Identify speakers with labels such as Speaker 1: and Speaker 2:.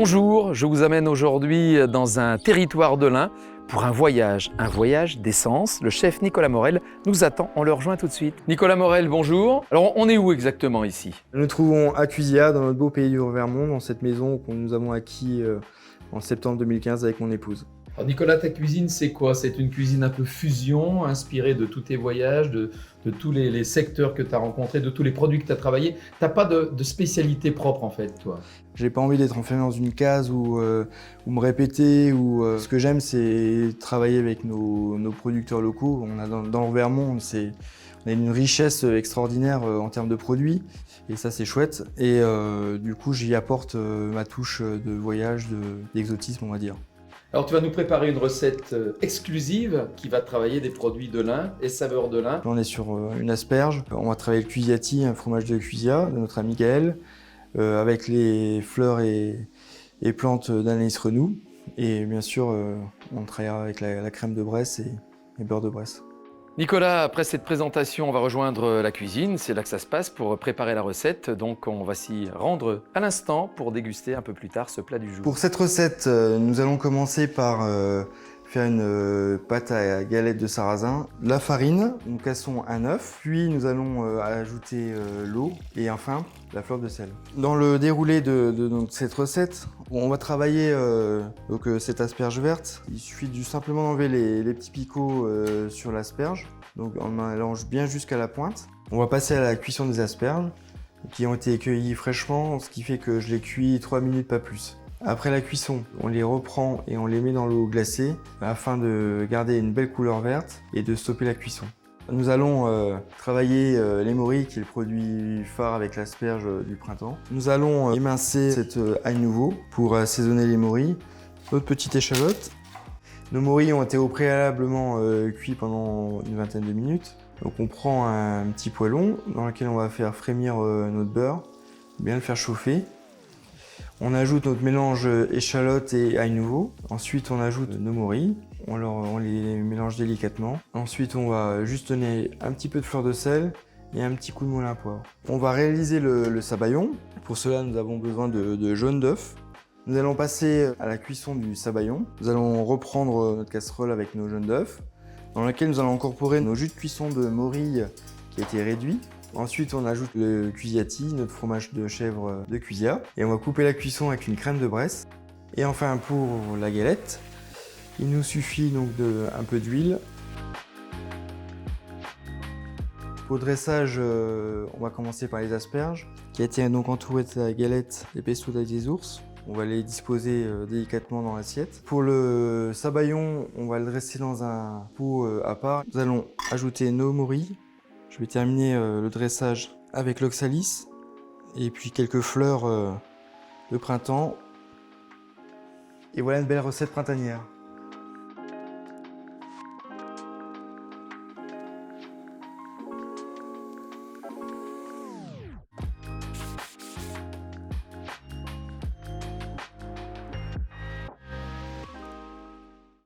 Speaker 1: Bonjour, je vous amène aujourd'hui dans un territoire de l'Ain pour un voyage d'essence. Le chef Nicolas Morel nous attend, on le rejoint tout de suite. Nicolas Morel, bonjour. Alors on est où exactement ici?
Speaker 2: Nous nous trouvons à Cuisia, dans notre beau pays du Revermont, dans cette maison que nous avons acquis en septembre 2015 avec mon épouse.
Speaker 1: Alors Nicolas, ta cuisine c'est quoi? C'est une cuisine un peu fusion, inspirée de tous tes voyages, de tous les secteurs que tu as rencontrés, de tous les produits que tu as travaillés. Tu n'as pas de spécialité propre en fait, toi?
Speaker 2: J'ai pas envie d'être enfermé dans une case ou me répéter. Ce que j'aime, c'est travailler avec nos producteurs locaux. On a dans le Revermont, on a une richesse extraordinaire en termes de produits. Et ça, c'est chouette. Et du coup, j'y apporte ma touche de voyage, d'exotisme, on va dire.
Speaker 1: Alors tu vas nous préparer une recette exclusive qui va travailler des produits de l'Ain et saveurs de l'Ain.
Speaker 2: Là, on est sur une asperge. On va travailler le Cuisiati, un fromage de Cuisia, de notre ami Gaël, avec les fleurs et plantes d'Anaïs Renoux. Et bien sûr, on travaillera avec la crème de Bresse et beurre de Bresse.
Speaker 1: Nicolas, après cette présentation, on va rejoindre la cuisine. C'est là que ça se passe pour préparer la recette. Donc on va s'y rendre à l'instant pour déguster un peu plus tard ce plat du jour.
Speaker 2: Pour cette recette, nous allons commencer par faire une pâte à galette de sarrasin. La farine, nous cassons un œuf, puis nous allons ajouter l'eau et enfin la fleur de sel. Dans le déroulé de cette recette, on va travailler cette asperge verte. Il suffit simplement d'enlever les petits picots sur l'asperge. Donc on mélange bien jusqu'à la pointe. On va passer à la cuisson des asperges qui ont été cueillies fraîchement, ce qui fait que je les cuis 3 minutes, pas plus. Après la cuisson, on les reprend et on les met dans l'eau glacée afin de garder une belle couleur verte et de stopper la cuisson. Nous allons travailler l'émori, qui est le produit phare avec l'asperge du printemps. Nous allons émincer cette ail nouveau pour assaisonner l'émori. Notre petite échalote. Nos morilles ont été préalablement cuits pendant une vingtaine de minutes. Donc on prend un petit poêlon dans lequel on va faire frémir notre beurre, bien le faire chauffer. On ajoute notre mélange échalote et ail nouveau. Ensuite, on ajoute nos morilles. On les mélange délicatement. Ensuite, on va juste donner un petit peu de fleur de sel et un petit coup de moulin à poivre. On va réaliser le sabayon. Pour cela, nous avons besoin de jaune d'œuf. Nous allons passer à la cuisson du sabayon. Nous allons reprendre notre casserole avec nos jaunes d'œuf, dans laquelle nous allons incorporer nos jus de cuisson de morille qui a été réduit. Ensuite, on ajoute le Cuisiati, notre fromage de chèvre de Cuisia, et on va couper la cuisson avec une crème de Bresse. Et enfin, pour la galette, il nous suffit donc un peu d'huile. Pour le dressage, on va commencer par les asperges, qui a été donc entouré de la galette des pesto d'ail des ours. On va les disposer délicatement dans l'assiette. Pour le sabayon, on va le dresser dans un pot à part. Nous allons ajouter nos morilles. Je vais terminer le dressage avec l'oxalis et puis quelques fleurs de printemps. Et voilà une belle recette printanière.